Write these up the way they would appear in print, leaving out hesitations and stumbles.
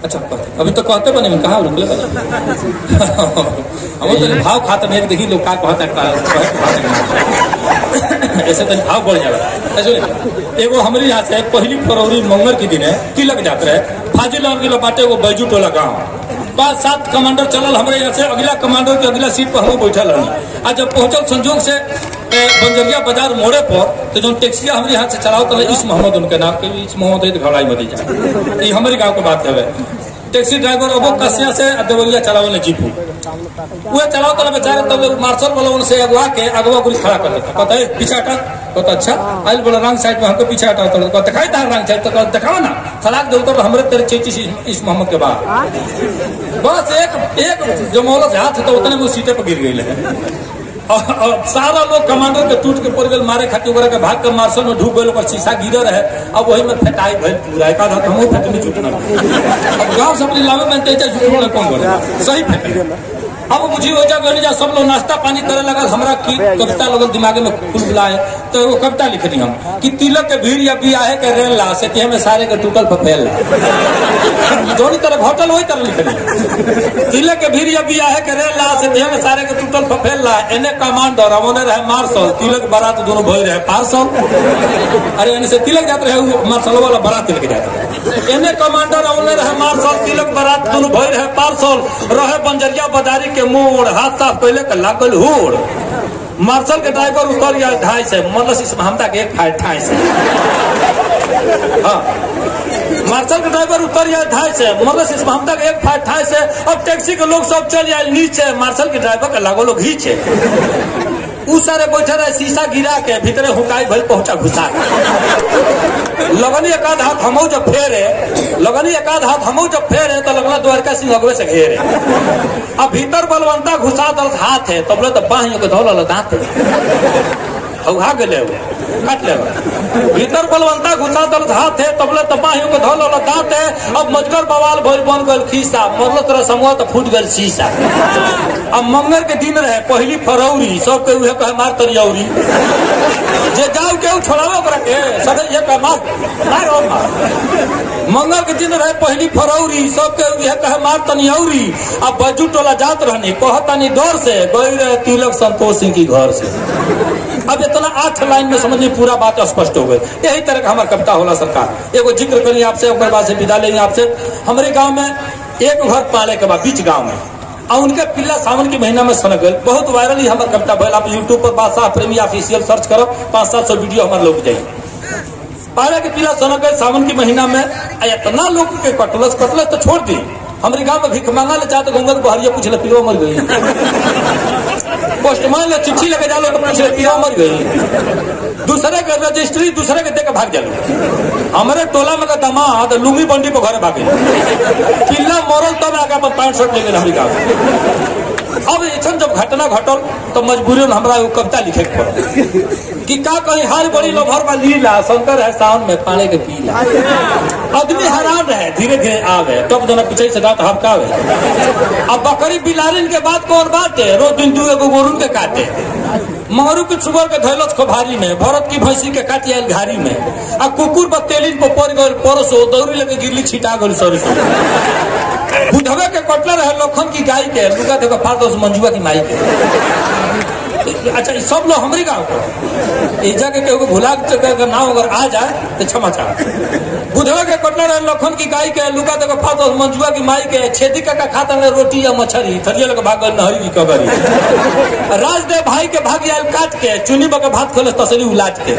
अच्छा अभी तो कहते बने कहा रुकले बने हम तो भाव खाते नहीं देखी लोग का कहता ऐसे तो भाव बढ़ जाला। एगो हमारे यहाँ से 1 फरवरी मंगल के दिन है तिलक जात रहे फाजिल बाटे एगो बैजू टोला गाँव 5-7 कमांडर चलल हमारे यहाँ से अगला कमांडर के अगला सीट पर हम बैठल रही। आज जब पहुंचल संजोग से बंजरिया बाजार मोड़े पर तो जो टैक्सिया हमारे यहाँ से चलाओ तो इस मोहम्मद उनके नाम के इस मोहम्मद घबराई मत जाए ये हमारे गाँव की बात है। टैक्सी ड्राइवर अबो कसिया से देवरिया चलावे जीपू वो चलाओ तो बेचारे तब मार्शल वाला उनसे अगवा के अगवा पुलिस खड़ा कर देता कहता है पीछे हटा कहता अच्छा आइल बोला रंग साइड में हमको पीछे हटा तो दिखाई था रंग साइड तो दिखाओ ना सलाक दो तो हमारे तेरे चेची इस मोहम्मद के बाद बस एक जो मौलत हाथ तो उतने वो सीटे पर गिर गई है और सारा लोग कमांडर के टूट के पड़ गए मारे खातिर के भाग के मार्शल में ढूक गए शीशा गिरल है अब वही में फेटाई भइल पूरा एक आधा हम फेटनी चुटना अब गाँव से अपनी लावे में झूठना कौन बोले सही फेटे। अब मुझे हो जा सब लोग नाश्ता पानी करे लगा हमरा की कविता लोग दिमाग में खुल बुलाए तो वो कविता लिखनी हम कि तिलक के भीड़ या बियाहे के रेल ला से में सारे के टूटल फैल दोनों तरफ होटल वही तरह लिखनी तिलक के भीड़ या बियाहे के रेल ला से में सारे के टूटल फैल ला एने कमांडर अमोने रहे मार्शल तिलक बारात दोनों भई रहे पार्सल अरे एने से तिलक जाते रहे मार्शल वाला बारात तिलक जाते रहे एने कमांडर अमोने रहे मार्शल तिलक बारात दोनों भई रहे पार्सल रहे बंजरिया बाजारी के मोड़ हाथ साफ पहले का लागल होड़ मार्शल के ड्राइवर उतर गया 2.5 मतलब इस महमदा के 1 फाइट 2.5 हाँ मार्शल के ड्राइवर उतर गया 2.5 मतलब इस महमदा के 1 फाइट 2.5 अब टैक्सी के लोग सब चल जाए नीचे मार्शल के ड्राइवर का लागो लोग घींचे उस सारे बैठे रहे शीशा गिरा के भीतरे हुकाई भइल पहुंचा घुसा लगनी एक आध हाथ हमो जब फेरे तो लगना द्वारका सिंह अगवे से घेरे अब भीतर बलवंता घुसा दल हाथ है तब तो बाहियों के धौल दांत हौहा गले काट ले भीतर बलवंता घुसा दल हाथ है तब तो बाहियों के धौल दांत है अब मजगर बवाल भइल बन गल खीसा मरलो तरह समूह तो फूट गल शीशा अब मंगल के दिन रहे 1 फरवरी सब के उहे कहे मार तरियौरी जे जाओ के छोड़ावे ओकरा के सदा ये कहे मार मंगल के दिन रहे 1 फरवरी सब के उहे कहे मार तनियौरी अब बजू टोला जात रहनी कहतानी दौर से गई रहे तिलक संतोष सिंह की घर से अब इतना 8 लाइन में समझिए पूरा बात स्पष्ट हो गई। यही तरह का हमारा कविता होला सरकार एगो जिक्र करिए आपसे ओकर बाद से विदा लेंगे आपसे। हमारे गांव में एक घर पाले के बाद बीच गांव में और उनके पिल्ला सावन के महीना में सनक गए बहुत वायरल ही हमारा कविता भैल आप यूट्यूब पर बादशाह प्रेमी ऑफिशियल सर्च करो 500-700 वीडियो हमारे लोग जाइए पाले के पिल्ला सनक गए सावन के महीना में इतना लोग के कटलस तो छोड़ दी हमारे गांव में भिख मांगा ले जाते गंगा बहरिया पूछले पिलो मर गई पोस्टमैन ले चिट्ठी लेके जालो तो पूछले पिलो मर गई दूसरे के रजिस्ट्री दूसरे के देके भाग जालो हमारे टोला में का दामाद लुंगी बंडी पे घर भागे पिल्ला मरल तब आगे अपन 5 शर्ट लेके हमारे गाँव अब ऐसा जब घटना घटल तो मजबूरी में हमारा कविता लिखे के पड़ा कि का कहीं हार बड़ी लोभर का लीला शंकर है सावन में पानी के पीला आदमी हैरान रहे धीरे धीरे आवे तब जना पीछे से दांत हपकावे अब बकरी बिलारिन के बाद कौन बात है रोज दिन 2 गोरुन के काटे महरू के सुगर के धैलस खोभारी में भरत की भैंसी के काटी आयल घारी में आ कुकुर पर तेलिन पर पड़ गए परसो दौरी लेके गिरली छिटा गई सरसों बुधवे के कटले रहे लोखन की गाय के लुका देखो फारदोस मंजुआ की माई के अच्छा सब लोग हमारे गाँव को जाके केहू भुला के नाम अगर आ जाए तो क्षमा चाह बुधवा के कटले रहे लोखन की गाय के लुका देखो फारदोस मंजुआ की माई के छेदी का खाता में रोटी या मछली थरिया लगे भागल नहरी की कबरी राजदेव भाई के भागी आयल काट के चुनी बके भात खोले तसली उलाट के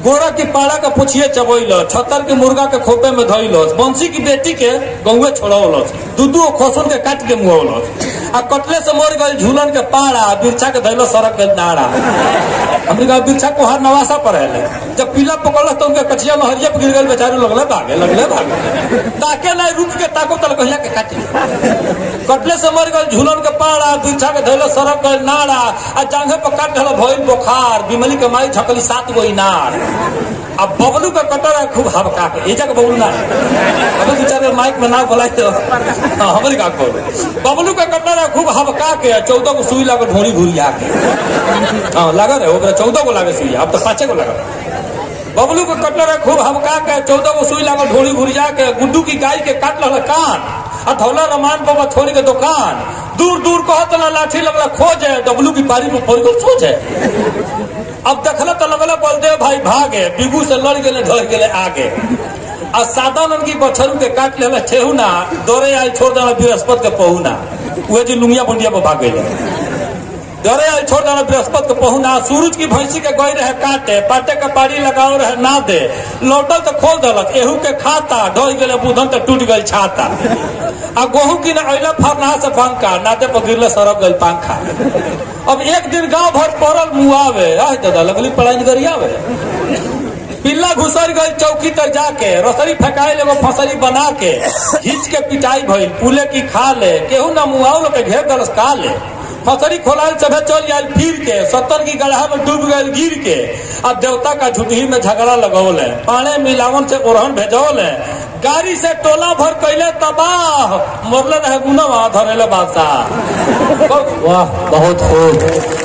गोरा की पाड़ा का पुछिए चबैल 76 के मुर्गा के खोपे में धैलस बंसी की बेटी के गौवे छोड़ौलस दूधू खोसन के काट के मुहौलस आ कटले से मर गई झूलन के पाड़ा बिरछा के धैलस सड़क के दाड़ा हमने कहा बिरछा को हर नवासा पर है जब पीला पकड़लस तो उनके कचिया में हरिया गिर गए बेचारे लगले भागे ताके नहीं रुक के ताको तल कहिया के काटी कटले से मर गई झूलन के पाड़ा बिरछा के धैलस सड़क के नाड़ा आ जांघे पर काट धल भइल बुखार बिमली के माई झकली 7 गो इनार अब बबलू का कटर है खूब हबका के ये जगह बबलू ना अबे बेचारे माइक में ना बोला तो हमारे का बोल बबलू का कटर है खूब हबका के 14 को सुई लगा ढोरी घुरिया के हाँ लगा रहे 14 को लगे सुई अब तो 5 को लगा बबलू को कटल रहे खूब हमका के 14 गो सुई लागल ढोली भुरिया के गुड्डू की गाय के काट लग कान आ धौला रमान बाबा छोड़ी के दुकान दूर दूर कहत ना लाठी लगला खोज है डबलू की बारी में पड़ गई सोच है। अब देखला तो लगला बलदेव भाई भागे बिगू से लड़ गए ढल गए आगे आ सादा नन की बछरू के काट ले छेहुना दौरे आई छोड़ देना बृहस्पति के पहुना वह जी लुंगिया बंडिया पर भाग गए दौरे आई छोड़ देना बृहस्पति के पहुना सूरज की भैंसी के गई रहे काटे पाटे के पारी लगाओ रहे ना दे लौटल तो खोल दलक एहू के खाता ढोल गए बुधन तो टूट गई छाता आ गोहू की अला फरना से पंखा नाते पर गिरले सरक गई पंखा। अब एक दिन गांव भर पड़ल मुआवे दादा लगली पढ़ाई गरियावे पिल्ला घुसर गई चौकी तर जाके रसरी फेंकाई एगो फसरी बना के हिच के पिटाई भइल पुले की खा ले केहू ना मुआव के घेर दलस का ले फसरी खोलाल सभे चल जाए फिर के 70 की गढ़ा में डूब गए गिर के अब देवता का झुटही में झगड़ा लगौल है पाने मिलावन से ओरहन भेजौल है गाड़ी से टोला भर कैले तबाह मोरले रहे गुनवा धरेले बादशाह। वाह बहुत खूब।